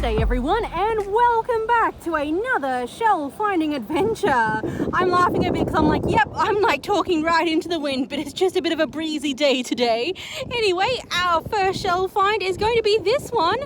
G'day everyone, and welcome back to another shell finding adventure. I'm laughing a bit because I'm like, yep, I'm like talking right into the wind, but it's just a bit of a breezy day today. Anyway, our first shell find is going to be this one.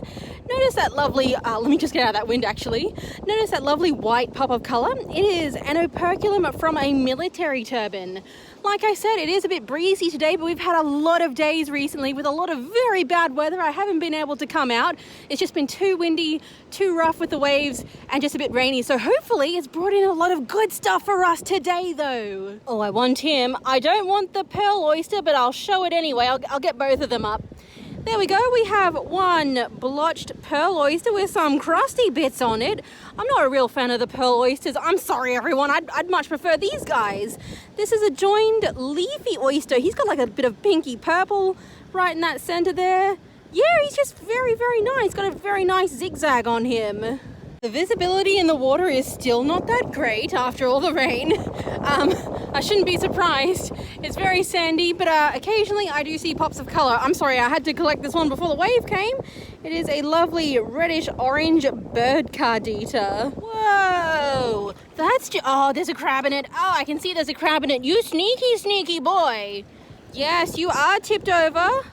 Notice that lovely, let me just get out of that wind actually. Notice that lovely white pop of colour. It is an operculum from a military turban. Like I said, it is a bit breezy today, but we've had a lot of days recently with a lot of very bad weather. I haven't been able to come out. It's just been too windy, too rough with the waves, and just a bit rainy. So hopefully it's brought in a lot of good stuff for us today though. Oh, I want him. I don't want the pearl oyster, but I'll show it anyway. I'll get both of them up. There we go, we have one blotched pearl oyster with some crusty bits on it. I'm not a real fan of the pearl oysters. I'm sorry everyone, I'd much prefer these guys. This is a joined leafy oyster. He's got like a bit of pinky purple right in that center there. Yeah, he's just very, very nice. Got a very nice zigzag on him. The visibility in the water is still not that great after all the rain. I shouldn't be surprised. It's very sandy, but occasionally I do see pops of color. I'm sorry, I had to collect this one before the wave came. It is a lovely reddish orange bird cardita. Whoa, oh, there's a crab in it. Oh, I can see there's a crab in it. You sneaky, sneaky boy. Yes, you are tipped over.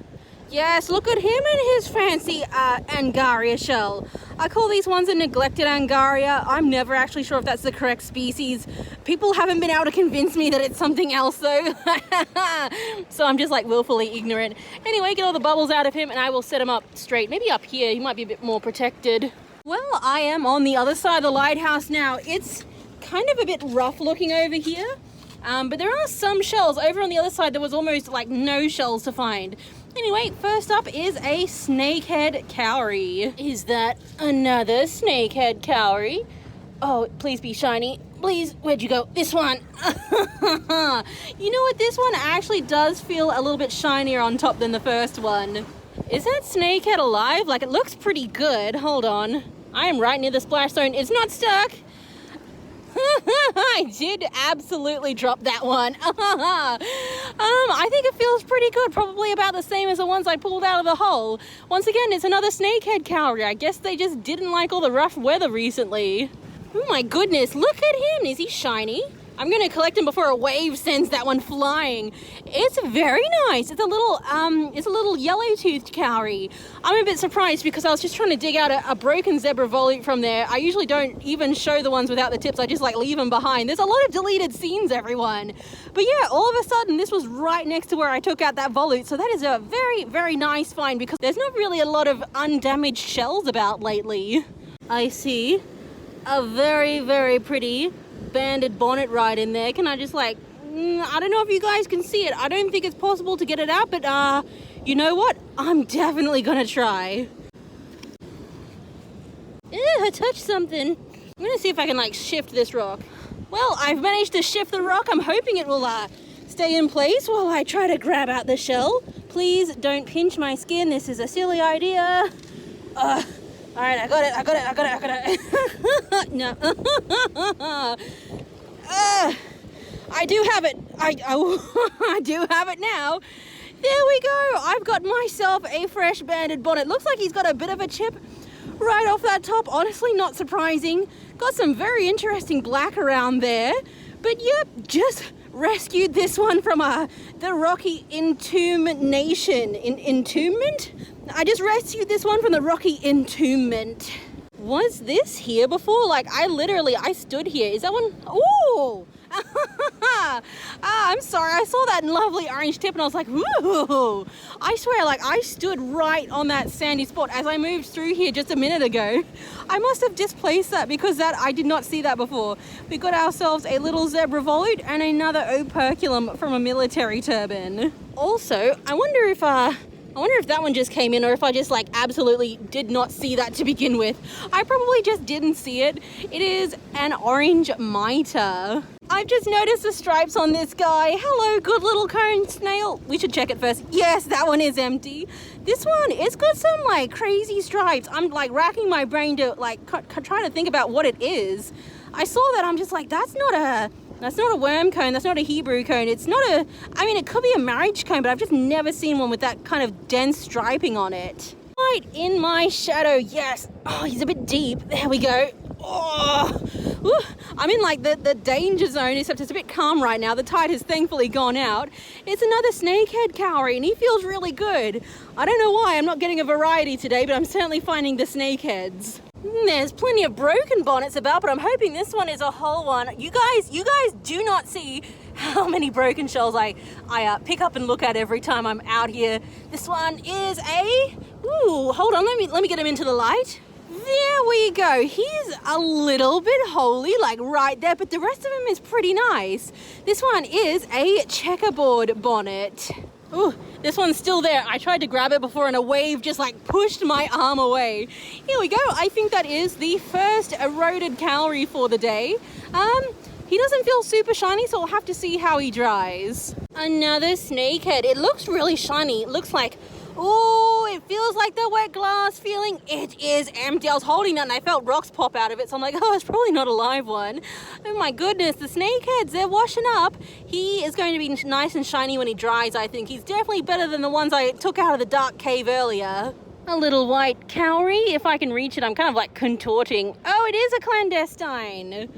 Yes, look at him and his fancy Angaria shell. I call these ones a neglected Angaria. I'm never actually sure if that's the correct species. People haven't been able to convince me that it's something else though. So I'm just like willfully ignorant. Anyway, get all the bubbles out of him and I will set him up straight. Maybe up here, he might be a bit more protected. Well, I am on the other side of the lighthouse now. It's kind of a bit rough looking over here. But there are some shells. Over on the other side, there was almost like no shells to find. Anyway, first up is a snakehead cowrie. Is that another snakehead cowrie? Oh, please be shiny. Please, where'd you go? This one. You know what? This one actually does feel a little bit shinier on top than the first one. Is that snakehead alive? Like, it looks pretty good. Hold on. I am right near the splash zone. It's not stuck. I did absolutely drop that one. I think it feels pretty good. Probably about the same as the ones I pulled out of the hole. Once again, it's another snakehead cowrie. I guess they just didn't like all the rough weather recently. Oh my goodness, look at him. Is he shiny? I'm going to collect him before a wave sends that one flying. It's very nice. It's a little yellow-toothed cowrie. I'm a bit surprised because I was just trying to dig out a broken zebra volute from there. I usually don't even show the ones without the tips. I just like leave them behind. There's a lot of deleted scenes, everyone. But yeah, all of a sudden, this was right next to where I took out that volute. So that is a very, very nice find because there's not really a lot of undamaged shells about lately. I see a very, very pretty banded bonnet right in there. Can I just like, I don't know if you guys can see it. I don't think it's possible to get it out, but you know what? I'm definitely gonna try. I touched something. I'm gonna see if I can like shift this rock. Well, I've managed to shift the rock. I'm hoping it will stay in place while I try to grab out the shell. Please don't pinch my skin. This is a silly idea. All right, I got it. No. I do have it. I do have it now. There we go. I've got myself a fresh banded bonnet. Looks like he's got a bit of a chip right off that top. Honestly, not surprising. Got some very interesting black around there. But yep, just rescued this one from the Rocky Entombment. Entombment? I just rescued this one from the Rocky Entombment. Was this here before? Like, I stood here. Is that one? Ooh! I'm sorry. I saw that lovely orange tip and I was like, ooh! I swear, like, I stood right on that sandy spot as I moved through here just a minute ago. I must have displaced that because I did not see that before. We got ourselves a little zebra volute and another operculum from a military turban. Also, I wonder if that one just came in or if I just like absolutely did not see that to begin with. I probably just didn't see it. It is an orange mitre. I've just noticed the stripes on this guy. Hello, good little cone snail. We should check it first. Yes, that one is empty. This one, it's got some like crazy stripes. I'm like racking my brain to like trying to think about what it is. I saw that, I'm just like, that's not a worm cone, that's not a Hebrew cone, it's not I mean, it could be a marriage cone, but I've just never seen one with that kind of dense striping on it. My right in my shadow. Yes. Oh, he's a bit deep. There we go. Oh, ooh, I'm in like the danger zone, except it's a bit calm right now. The tide has thankfully gone out. It's another snakehead cowrie, and he feels really good. I don't know why I'm not getting a variety today, but I'm certainly finding the snakeheads. There's plenty of broken bonnets about, but I'm hoping this one is a whole one. You guys do not see how many broken shells I pick up and look at every time I'm out here. This one is hold on, let me get him into the light. There we go. He's a little bit holy, like right there, but the rest of him is pretty nice. This one is a checkerboard bonnet. Ooh, this one's still there. I tried to grab it before and a wave just like pushed my arm away. Here we go. I think that is the first eroded cowrie for the day. He doesn't feel super shiny, so we'll have to see how he dries. Another snakehead. It looks really shiny. It looks like, oh, it feels like the wet glass feeling. It is empty. I was holding that and I felt rocks pop out of it, so I'm like, oh, it's probably not a live one. Oh my goodness, the snakeheads, they're washing up. He is going to be nice and shiny when he dries, I think. He's definitely better than the ones I took out of the dark cave earlier. A little white cowrie. If I can reach it, I'm kind of like contorting. Oh, it is a clandestine.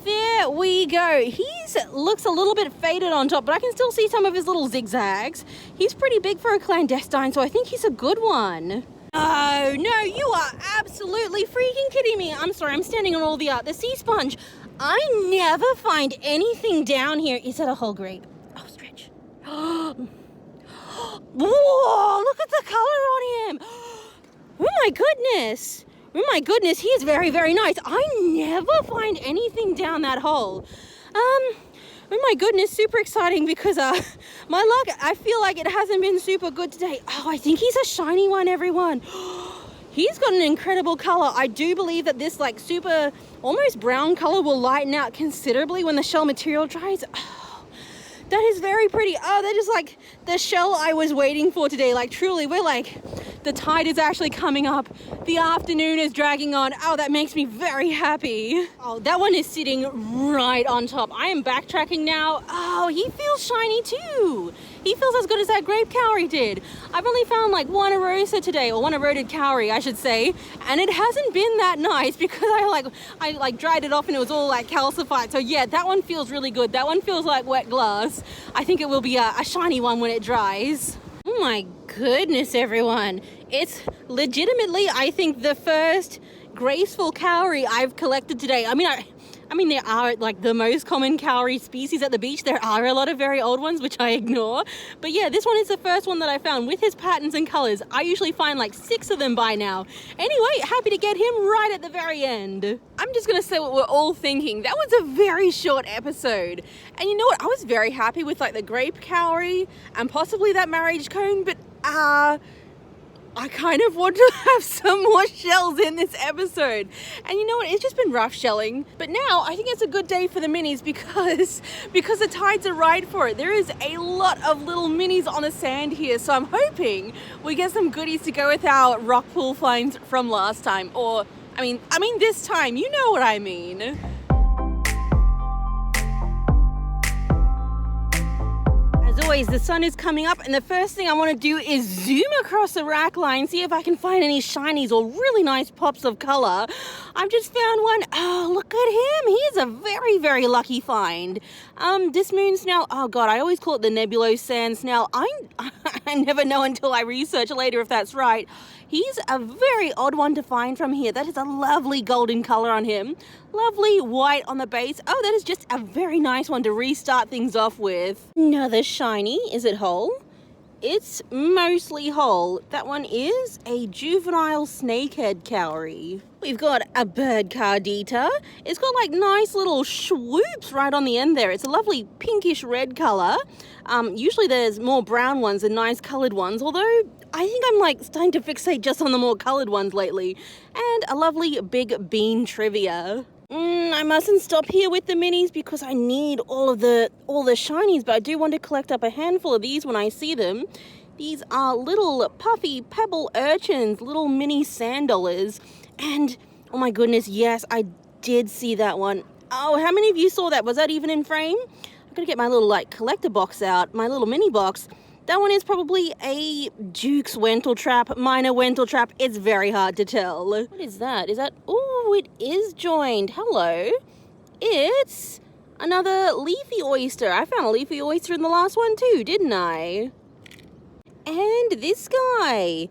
There we go. He's looks a little bit faded on top, but I can still see some of his little zigzags. He's pretty big for a clandestine, so I think he's a good one. Oh, no, you are absolutely freaking kidding me. I'm sorry, I'm standing on all the sea sponge. I never find anything down here. Is that a whole grape? Oh, stretch. Whoa, look at the color on him. Oh, my goodness. Oh my goodness, he is very, very nice. I never find anything down that hole. Oh my goodness, super exciting because my luck, I feel like it hasn't been super good today. Oh, I think he's a shiny one, everyone. He's got an incredible color. I do believe that this like super, almost brown color will lighten out considerably when the shell material dries. Oh, that is very pretty. Oh, that is like the shell I was waiting for today. Like truly, we're like, the tide is actually coming up. The afternoon is dragging on. Oh, that makes me very happy. Oh, that one is sitting right on top. I am backtracking now. Oh, he feels shiny too. He feels as good as that grape cowrie did. I've only found like one erosa today, or one eroded cowrie, I should say, and it hasn't been that nice because I dried it off and it was all like calcified. So yeah, that one feels really good. That one feels like wet glass. I think it will be a shiny one when it dries. Oh my goodness, everyone. It's legitimately, I think, the first graceful cowrie I've collected today. I mean, there are like the most common cowrie species at the beach. There are a lot of very old ones, which I ignore. But yeah, this one is the first one that I found with his patterns and colors. I usually find like 6 of them by now. Anyway, happy to get him right at the very end. I'm just going to say what we're all thinking. That was a very short episode. And you know what? I was very happy with like the grape cowrie and possibly that marriage cone, but I kind of want to have some more shells in this episode. And you know what? It's just been rough shelling. But now I think it's a good day for the minis because the tides are right for it. There is a lot of little minis on the sand here. So I'm hoping we get some goodies to go with our rock pool finds from last time. Or, I mean this time. You know what I mean. As always, the sun is coming up and the first thing I want to do is zoom across the rack line, see if I can find any shinies or really nice pops of color. I've just found one. Oh, look at him. He is a very, very lucky find. This moon snail, oh God, I always call it the nebulose sand snail. I never know until I research later if that's right. He's a very odd one to find from here. That is a lovely golden color on him. Lovely white on the base. Oh, that is just a very nice one to restart things off with. Another shiny. Is it whole? It's mostly whole. That one is a juvenile snakehead cowrie. We've got a bird cardita. It's got like nice little swoops right on the end there. It's a lovely pinkish red color. Usually there's more brown ones than nice colored ones, although I think I'm like starting to fixate just on the more colored ones lately. And a lovely big bean trivia. I mustn't stop here with the minis because I need all the shinies, but I do want to collect up a handful of these when I see them. These are little puffy pebble urchins, little mini sand dollars. And oh my goodness, yes, I did see that one. Oh, how many of you saw that? Was that even in frame? I'm gonna get my little like collector box out, my little mini box. That one is probably a Duke's Wenteltrap, minor Wenteltrap. It's very hard to tell. What is that? Is that... Oh, it is joined. Hello. It's another leafy oyster. I found a leafy oyster in the last one too, didn't I? And this guy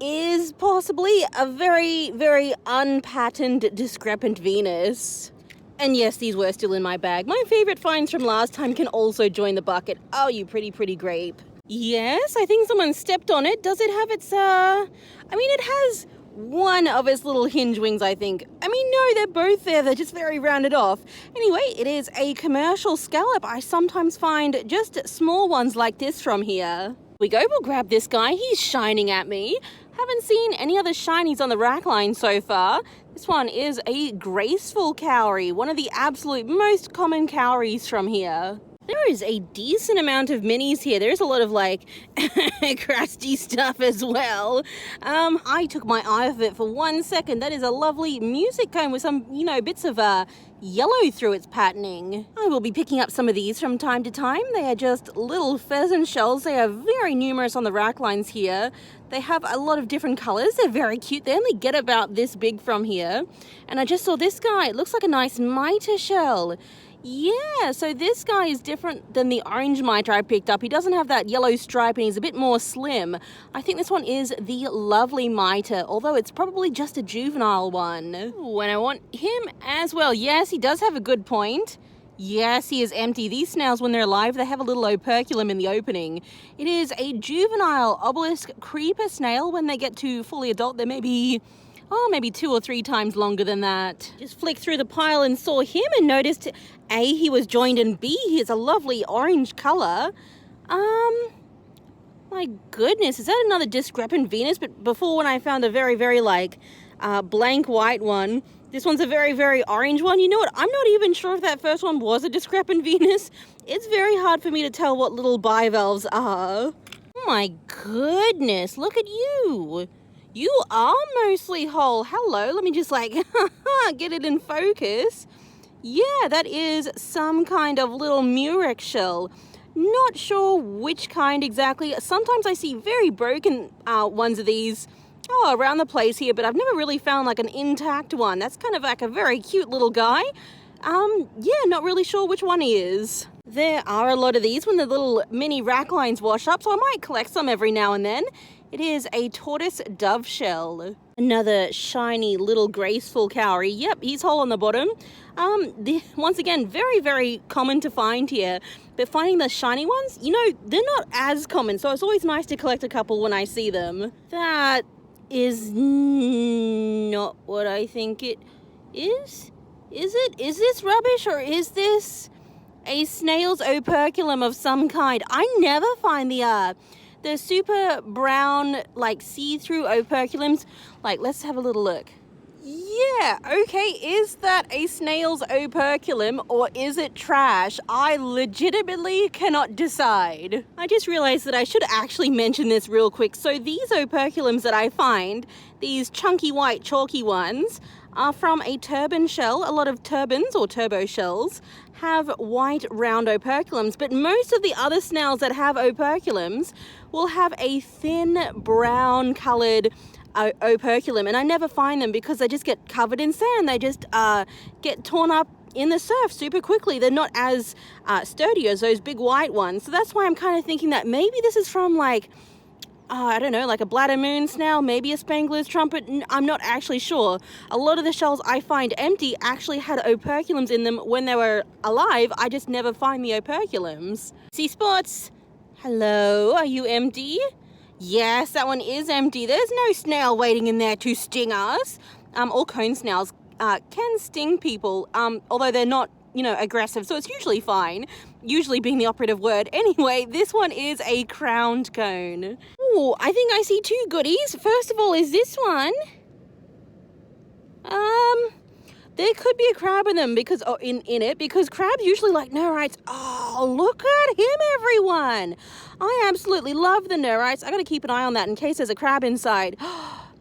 is possibly a very, very unpatterned discrepant Venus. And yes, these were still in my bag. My favorite finds from last time can also join the bucket. Oh, you pretty grape. Yes, I think someone stepped on it. Does it have its, I mean, it has one of its little hinge wings, I think. I mean, no, they're both there. They're just very rounded off. Anyway, it is a commercial scallop. I sometimes find just small ones like this from here. We go, we'll grab this guy. He's shining at me. Haven't seen any other shinies on the rack line so far. This one is a graceful cowrie, one of the absolute most common cowries from here. There is a decent amount of minis here. There's a lot of like crusty stuff as well. I took my eye off it for 1 second. That is a lovely music cone with some, bits of yellow through its patterning. I will be picking up some of these from time to time. They are just little pheasant shells. They are very numerous on the rack lines here. They have a lot of different colors. They're very cute. They only get about this big from here. And I just saw this guy. It looks like a nice mitre shell. Yeah, so this guy is different than the orange mitre I picked up. He doesn't have that yellow stripe and he's a bit more slim. I think this one is the lovely mitre, although it's probably just a juvenile one. Ooh, and I want him as well. Yes, he does have a good point. Yes, he is empty. These snails, when they're alive, they have a little operculum in the opening. It is a juvenile obelisk creeper snail. When they get to fully adult, they may be... maybe 2 or 3 times longer than that. Just flicked through the pile and saw him and noticed A, he was joined, and B, he has a lovely orange colour. My goodness, is that another discrepant Venus? But before, when I found a very, very blank white one, this one's a very, very orange one. You know what? I'm not even sure if that first one was a discrepant Venus. It's very hard for me to tell what little bivalves are. Oh my goodness, look at you. You are mostly whole. Hello, let me just get it in focus. Yeah, that is some kind of little Mircoshells. Not sure which kind exactly. Sometimes I see very broken ones of these around the place here, but I've never really found an intact one. That's kind of a very cute little guy. Yeah, not really sure which one he is. There are a lot of these when the little mini rack lines wash up, so I might collect some every now and then. It is a tortoise dove shell. Another shiny little graceful cowrie. Yep, he's whole on the bottom. Once again, very, very common to find here. But finding the shiny ones, they're not as common. So it's always nice to collect a couple when I see them. That is not what I think it is. Is it? Is this rubbish or is this a snail's operculum of some kind? I never find the super brown, see-through operculums. Let's have a little look. Yeah, okay, is that a snail's operculum or is it trash? I legitimately cannot decide. I just realized that I should actually mention this real quick. So these operculums that I find, these chunky white chalky ones, are from a turban shell. A lot of turbans or turbo shells have white round operculums, but most of the other snails that have operculums will have a thin brown colored operculum, and I never find them because they just get covered in sand. They just get torn up in the surf super quickly. They're not as sturdy as those big white ones. So that's why I'm kind of thinking that maybe this is from I don't know, a bladder moon snail, maybe a Spangler's trumpet. I'm not actually sure. A lot of the shells I find empty actually had operculums in them when they were alive. I just never find the operculums. Sea spots, hello, are you empty? Yes, that one is empty. There's no snail waiting in there to sting us. All cone snails can sting people, although they're not, aggressive, so it's usually fine. Usually being the operative word. Anyway, this one is a crowned cone. Ooh, I think I see 2 goodies. First of all, is this one? There could be a crab in them because in it because crabs usually like neurites. Oh, look at him, everyone! I absolutely love the neurites. I gotta keep an eye on that in case there's a crab inside.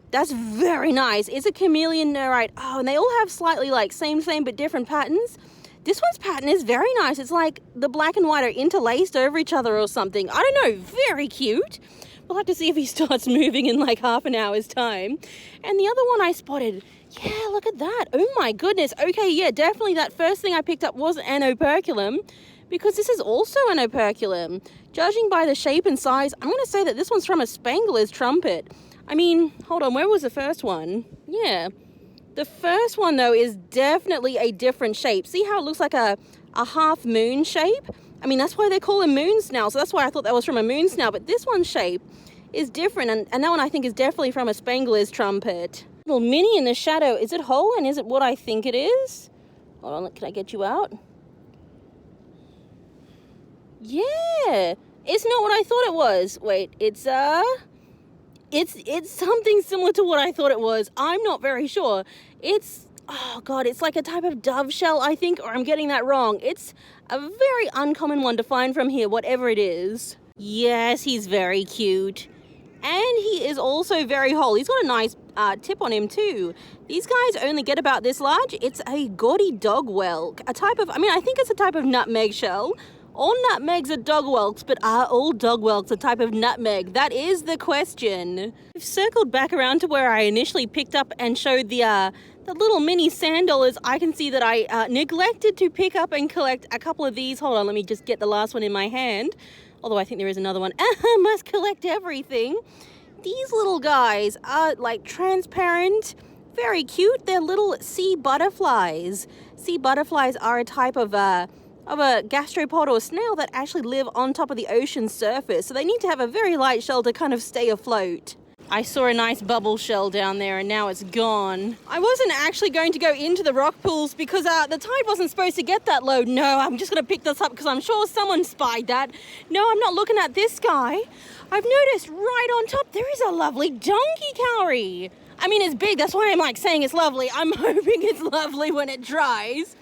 That's very nice. It's a chameleon neurite. Oh, and they all have slightly same but different patterns. This one's pattern is very nice. It's like the black and white are interlaced over each other or something. I don't know, very cute. We'll have to see if he starts moving in like half an hour's time. And the other one I spotted, yeah, look at that. Oh my goodness. Okay, yeah, definitely that first thing I picked up was an operculum, because this is also an operculum. Judging by the shape and size, I'm going to say that this one's from a Spangler's trumpet. I mean, hold on, where was the first one? Yeah, the first one though is definitely a different shape. See how it looks like a half moon shape? I mean, that's why they call them moon snails. So that's why I thought that was from a moon snail. But this one's shape is different. And that one I think is definitely from a Spangler's trumpet. Little mini in the shadow. Is it whole and is it what I think it is? Hold on, can I get you out? Yeah, it's not what I thought it was. Wait, it's something similar to what I thought it was. I'm not very sure. Oh God, it's like a type of dove shell, I think, or I'm getting that wrong. It's a very uncommon one to find from here, whatever it is. Yes, he's very cute. And he is also very whole. He's got a nice tip on him too. These guys only get about this large. It's a gaudy dog whelk, I think it's a type of nutmeg shell. All nutmegs are dog whelks, but are all dog whelks a type of nutmeg? That is the question. I've circled back around to where I initially picked up and showed the little mini sand dollars. I can see that I neglected to pick up and collect a couple of these. Hold on, let me just get the last one in my hand. Although I think there is another one. Must collect everything. These little guys are like transparent, very cute. They're little sea butterflies. Sea butterflies are a type of a gastropod or snail that actually live on top of the ocean surface. So they need to have a very light shell to kind of stay afloat. I saw a nice bubble shell down there and now it's gone. I wasn't actually going to go into the rock pools because the tide wasn't supposed to get that low. No, I'm just going to pick this up because I'm sure someone spied that. No, I'm not looking at this guy. I've noticed right on top there is a lovely donkey cowrie. I mean, it's big. That's why I'm like saying it's lovely. I'm hoping it's lovely when it dries.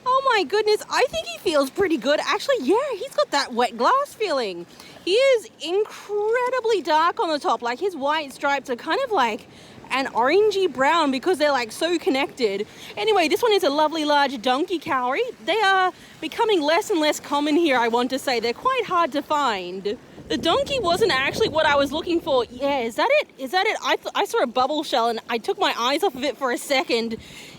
Oh my goodness, I think he feels pretty good. Actually, yeah, he's got that wet glass feeling. He is incredibly dark on the top. Like his white stripes are kind of like an orangey brown because they're like so connected. Anyway, this one is a lovely large donkey cowrie. They are becoming less and less common here, I want to say. They're quite hard to find. The donkey wasn't actually what I was looking for. Yeah, is that it? Is that it? I saw a bubble shell and I took my eyes off of it for a second.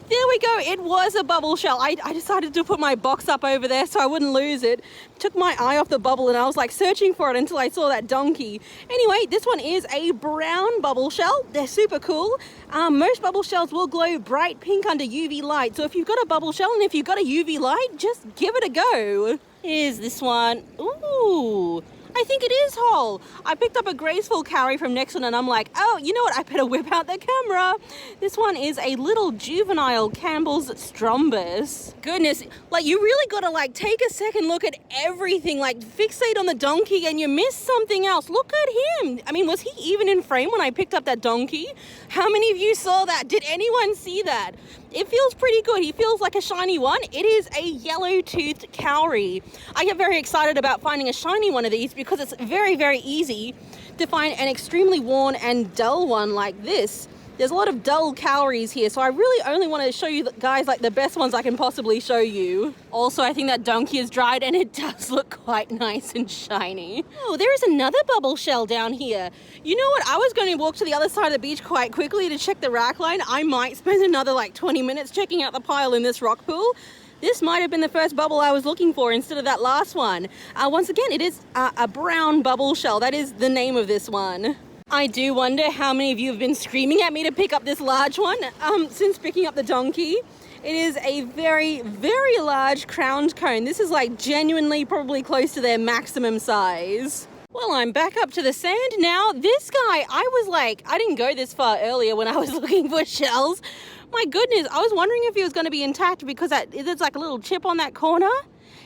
There we go, it was a bubble shell. I decided to put my box up over there so I wouldn't lose it. Took my eye off the bubble and I was like searching for it until I saw that donkey. Anyway, this one is a brown bubble shell. They're super cool. Most bubble shells will glow bright pink under UV light. So if you've got a bubble shell and if you've got a UV light, just give it a go. Here's this one. Ooh. I think it is whole. I picked up a graceful cowrie from next one and I'm like, oh, you know what? I better whip out the camera. This one is a little juvenile Campbell's Strombus. Goodness, like you really got to like take a second look at everything, like fixate on the donkey and you miss something else. Look at him. I mean, was he even in frame when I picked up that donkey? How many of you saw that? Did anyone see that? It feels pretty good. He feels like a shiny one. It is a yellow-toothed cowrie. I get very excited about finding a shiny one of these because it's very, very easy to find an extremely worn and dull one like this. There's a lot of dull cowries here, so I really only want to show you guys like the best ones I can possibly show you. Also, I think that donkey is dried and it does look quite nice and shiny. Oh, there is another bubble shell down here. You know what? I was going to walk to the other side of the beach quite quickly to check the rack line. I might spend another like 20 minutes checking out the pile in this rock pool. This might have been the first bubble I was looking for instead of that last one. Once again, it is a brown bubble shell. That is the name of this one. I do wonder how many of you have been screaming at me to pick up this large one since picking up the donkey. It is a very, very large crowned cone. This is like genuinely probably close to their maximum size. Well, I'm back up to the sand now. This guy, I was like, I didn't go this far earlier when I was looking for shells. My goodness, I was wondering if he was going to be intact because there's like a little chip on that corner.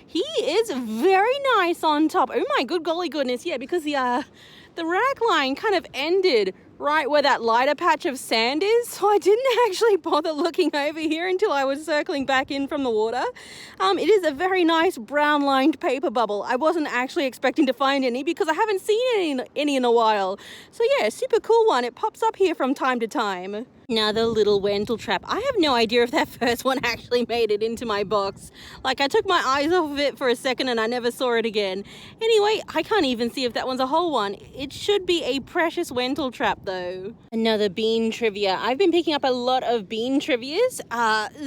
He is very nice on top. Oh my good golly goodness, yeah, because the the rack line kind of ended right where that lighter patch of sand is, so I didn't actually bother looking over here until I was circling back in from the water. It is a very nice brown lined paper bubble. I wasn't actually expecting to find any because I haven't seen any in a while. So yeah, super cool one. It pops up here from time to time. Another little Wendell trap. I have no idea if that first one actually made it into my box. Like, I took my eyes off of it for a second and I never saw it again. Anyway, I can't even see if that one's a whole one. It should be a precious Wendell trap though. Another bean trivia. I've been picking up a lot of bean trivias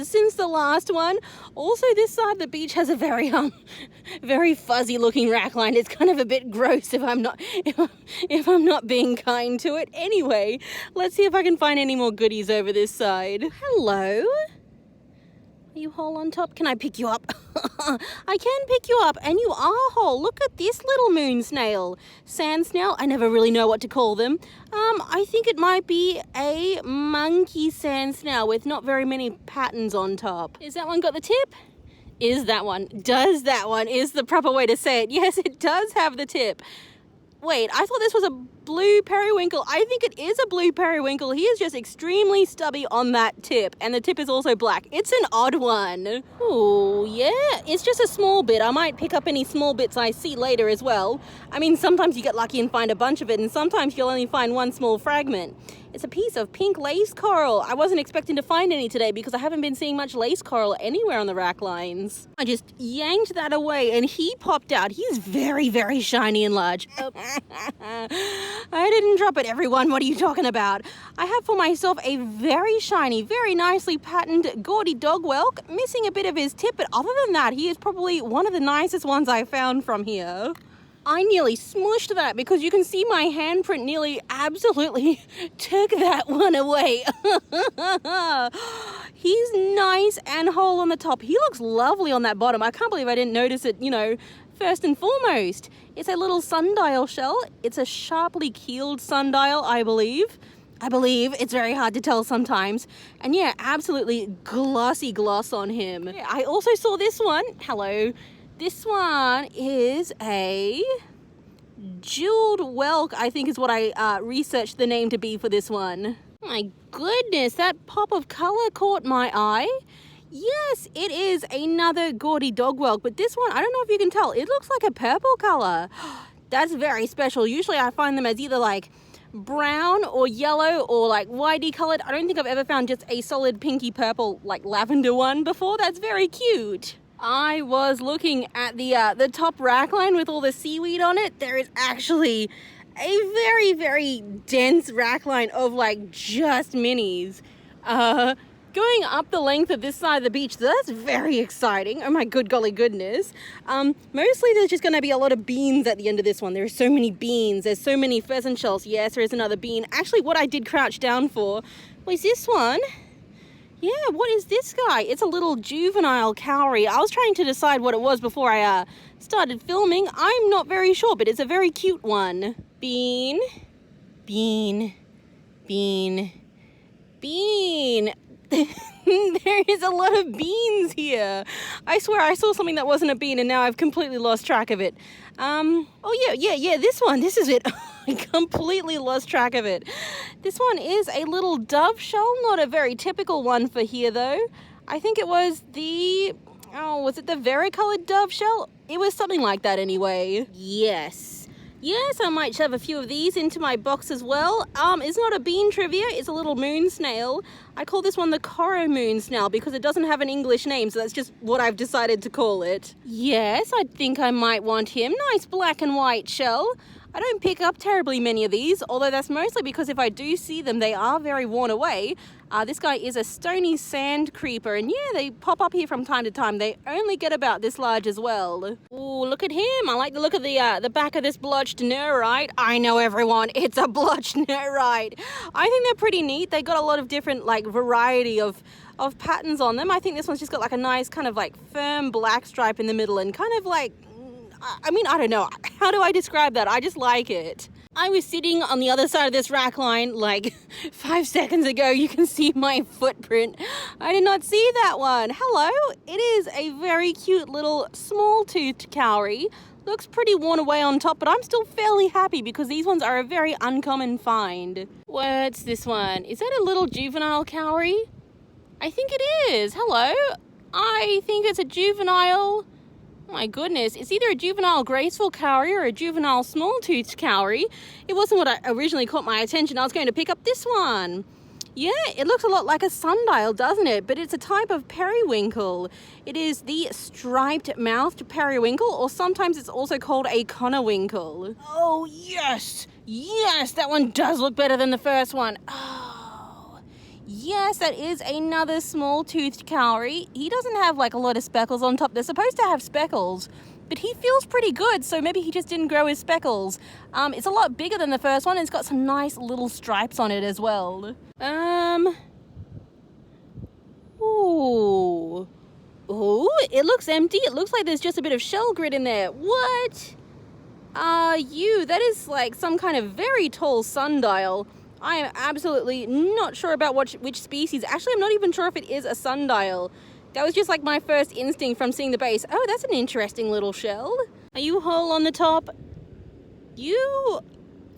since the last one. Also, this side of the beach has a very fuzzy looking rack line. It's kind of a bit gross if I'm not being kind to it. Anyway, let's see if I can find any more goodies over this side. Hello? Are you whole on top? Can I pick you up? I can pick you up, and you are whole. Look at this little moon snail. Sand snail? I never really know what to call them. I think it might be a monkey sand snail with not very many patterns on top. Is that one got the tip? Is that one? Does that one is the proper way to say it. Yes, it does have the tip. Wait, I thought this was a blue periwinkle. I think it is a blue periwinkle. He is just extremely stubby on that tip, and the tip is also black. It's an odd one. Oh, yeah, it's just a small bit. I might pick up any small bits I see later as well. I mean, sometimes you get lucky and find a bunch of it, and sometimes you'll only find one small fragment. It's a piece of pink lace coral. I wasn't expecting to find any today because I haven't been seeing much lace coral anywhere on the rack lines. I just yanked that away and he popped out. He's very, very shiny and large. I didn't drop it, everyone. What are you talking about? I have for myself a very shiny, very nicely patterned gaudy dog whelk, missing a bit of his tip, but other than that, he is probably one of the nicest ones I found from here. I nearly smushed that because you can see my handprint nearly absolutely took that one away. He's nice and whole on the top. He looks lovely on that bottom. I can't believe I didn't notice it, first and foremost. It's a little sundial shell. It's a sharply keeled sundial, I believe. It's very hard to tell sometimes. And yeah, absolutely glossy gloss on him. Yeah, I also saw this one. Hello. This one is a jeweled whelk, I think is what I researched the name to be for this one. My goodness, that pop of color caught my eye. Yes, it is another gaudy dog whelk, but this one, I don't know if you can tell, it looks like a purple color. That's very special. Usually I find them as either like brown or yellow or like whitey colored. I don't think I've ever found just a solid pinky purple like lavender one before. That's very cute. I was looking at the top rack line with all the seaweed on it. There is actually a very, very dense rack line of like just minis. Going up the length of this side of the beach, that's very exciting. Oh my good golly goodness. Mostly there's just going to be a lot of beans at the end of this one. There are so many beans. There's so many pheasant shells. Yes, there is another bean. Actually, what I did crouch down for was this one. Yeah, what is this guy? It's a little juvenile cowrie. I was trying to decide what it was before I started filming. I'm not very sure, but it's a very cute one. Bean, bean, bean, bean. There is a lot of beans here. I swear I saw something that wasn't a bean and now I've completely lost track of it. Oh yeah, this one. This is it. I completely lost track of it. This one is a little dove shell, not a very typical one for here though. I think it was was it the varicolored dove shell? It was something like that anyway. Yes, I might shove a few of these into my box as well. It's not a bean trivia, it's a little moon snail. I call this one the coral moon snail because it doesn't have an English name, so that's just what I've decided to call it. Yes, I think I might want him. Nice black and white shell. I don't pick up terribly many of these, although that's mostly because if I do see them, they are very worn away. This guy is a stony sand creeper, and yeah, they pop up here from time to time. They only get about this large as well. Ooh, look at him. I like the look of the back of this blotched nerite. I know, everyone, it's a blotched nerite. I think they're pretty neat. They got a lot of different, like, variety of patterns on them. I think this one's just got, like, a nice kind of, like, firm black stripe in the middle and kind of, like, I mean, I don't know. How do I describe that? I just like it. I was sitting on the other side of this rack line like 5 seconds ago. You can see my footprint. I did not see that one. Hello. It is a very cute little small-toothed cowrie. Looks pretty worn away on top, but I'm still fairly happy because these ones are a very uncommon find. What's this one? Is that a little juvenile cowrie? I think it is. Hello. I think it's a juvenile. My goodness, it's either a juvenile graceful cowrie or a juvenile small-toothed cowrie. It wasn't what I originally caught my attention. I was going to pick up this one. Yeah, it looks a lot like a sundial, doesn't it? But it's a type of periwinkle. It is the striped-mouthed periwinkle, or sometimes it's also called a connowinkle. Oh, yes! Yes, that one does look better than the first one. Oh, yes, that is another small-toothed cowrie. He doesn't have, like, a lot of speckles on top. They're supposed to have speckles, but he feels pretty good, so maybe he just didn't grow his speckles. It's a lot bigger than the first one, and it's got some nice little stripes on it as well. Ooh, it looks empty. It looks like there's just a bit of shell grit in there. What? That is like some kind of very tall sundial. I am absolutely not sure about which species. Actually, I'm not even sure if it is a sundial. That was just like my first instinct from seeing the base. Oh, that's an interesting little shell. Are you whole on the top? You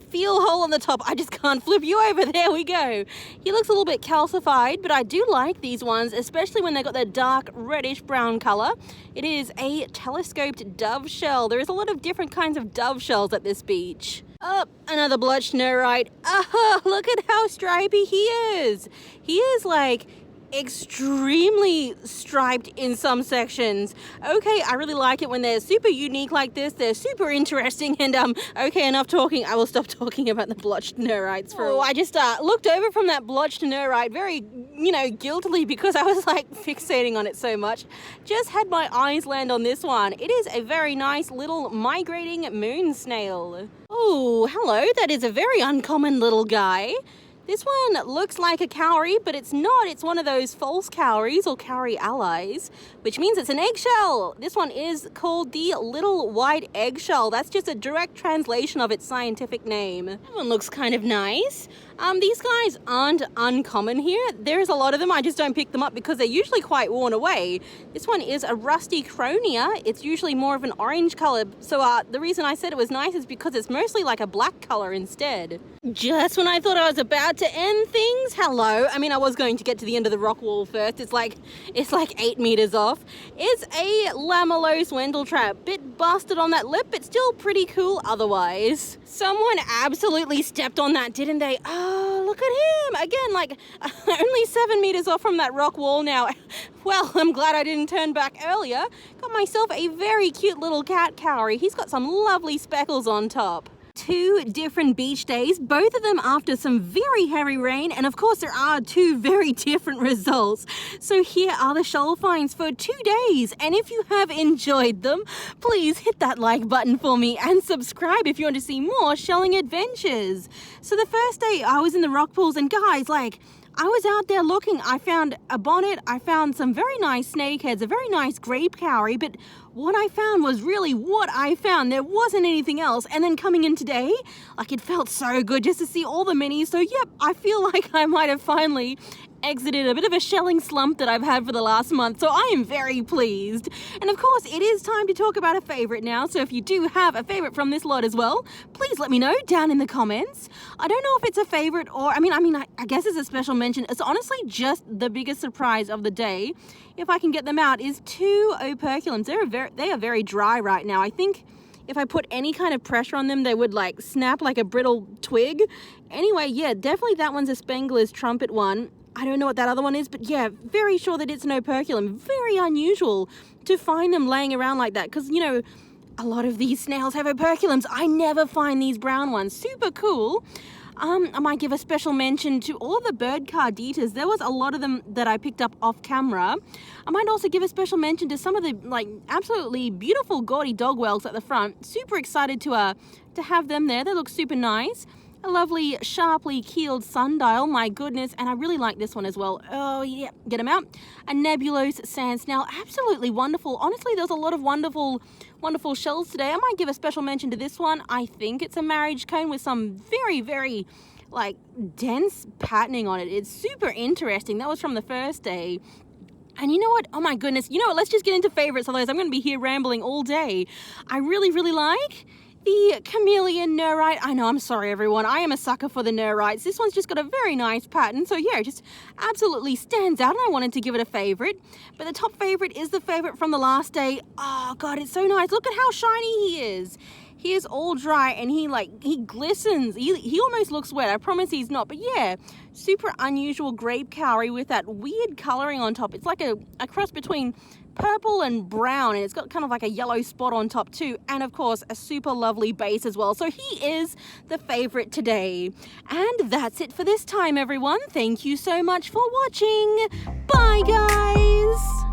feel whole on the top. I just can't flip you over. There we go. He looks a little bit calcified, but I do like these ones, especially when they got that dark reddish brown color. It is a telescoped dove shell. There is a lot of different kinds of dove shells at this beach. Oh, another blotched nerite. Look at how stripy he is. He is like extremely striped in some sections. Okay, I really like it when they're super unique like this. They're super interesting, and okay, enough talking. I will stop talking about the blotched nerites for I just looked over from that blotched nerite very, guiltily because I was like fixating on it so much. Just had my eyes land on this one. It is a very nice little migrating moon snail. Oh, hello. That is a very uncommon little guy. This one looks like a cowrie, but it's not. It's one of those false cowries or cowrie allies, which means it's an eggshell. This one is called the little white eggshell. That's just a direct translation of its scientific name. That one looks kind of nice. These guys aren't uncommon here. There's a lot of them. I just don't pick them up because they're usually quite worn away. This one is a rusty cronia. It's usually more of an orange color. So the reason I said it was nice is because it's mostly like a black color instead. Just when I thought I was about to end things, hello. I mean, I was going to get to the end of the rock wall first. It's like 8 meters off. It's a lamellose Wendeltrap. Bit busted on that lip, but still pretty cool otherwise. Someone absolutely stepped on that, didn't they? Oh, look at him. Again, like only 7 meters off from that rock wall now. Well, I'm glad I didn't turn back earlier. Got myself a very cute little cat cowrie. He's got some lovely speckles on top. 2 different beach days, both of them after some very heavy rain, and of course there are 2 very different results. So here are the shell finds for 2 days, and if you have enjoyed them, please hit that like button for me and subscribe if you want to see more shelling adventures. So the first day I was in the rock pools, and guys, I was out there looking. I found a bonnet, I found some very nice snakeheads, a very nice grape cowrie, but what I found was really what I found. There wasn't anything else. And then coming in today, it felt so good just to see all the minis. So yep, I feel like I might have finally exited a bit of a shelling slump that I've had for the last month, so I am very pleased. And of course, it is time to talk about a favorite now, so if you do have a favorite from this lot as well, please let me know down in the comments. I don't know if it's a favorite or, I guess it's a special mention. It's honestly just the biggest surprise of the day, if I can get them out, is 2 operculums. They are very dry right now. I think if I put any kind of pressure on them, they would snap like a brittle twig. Anyway, yeah, definitely that one's a Spengler's trumpet one. I don't know what that other one is, but yeah, very sure that it's an operculum. Very unusual to find them laying around like that because, a lot of these snails have operculums. I never find these brown ones. Super cool. I might give a special mention to all the bird carditas. There was a lot of them that I picked up off camera. I might also give a special mention to some of the absolutely beautiful gaudy dog whales at the front. Super excited to have them there. They look super nice. A lovely sharply keeled sundial, my goodness, and I really like this one as well. Oh yeah, get them out. A nebulose sand snail, absolutely wonderful. Honestly, there's a lot of wonderful shells today. I might give a special mention to this one. I think it's a marriage cone with some very, very dense patterning on it. It's super interesting. That was from the first day. And you know what? Oh my goodness. You know what? Let's just get into favorites, otherwise I'm going to be here rambling all day. I really, really like the chameleon nerite. I know, I'm sorry everyone. I am a sucker for the nerites. This one's just got a very nice pattern. So yeah, it just absolutely stands out and I wanted to give it a favorite. But the top favorite is the favorite from the last day. Oh God, it's so nice. Look at how shiny he is. He is all dry and he glistens. He almost looks wet. I promise he's not. But yeah, super unusual grape cowrie with that weird coloring on top. It's like a cross between purple and brown, and it's got kind of like a yellow spot on top too, and of course a super lovely base as well. So he is the favorite today. And that's it for this time, everyone. Thank you so much for watching. Bye guys.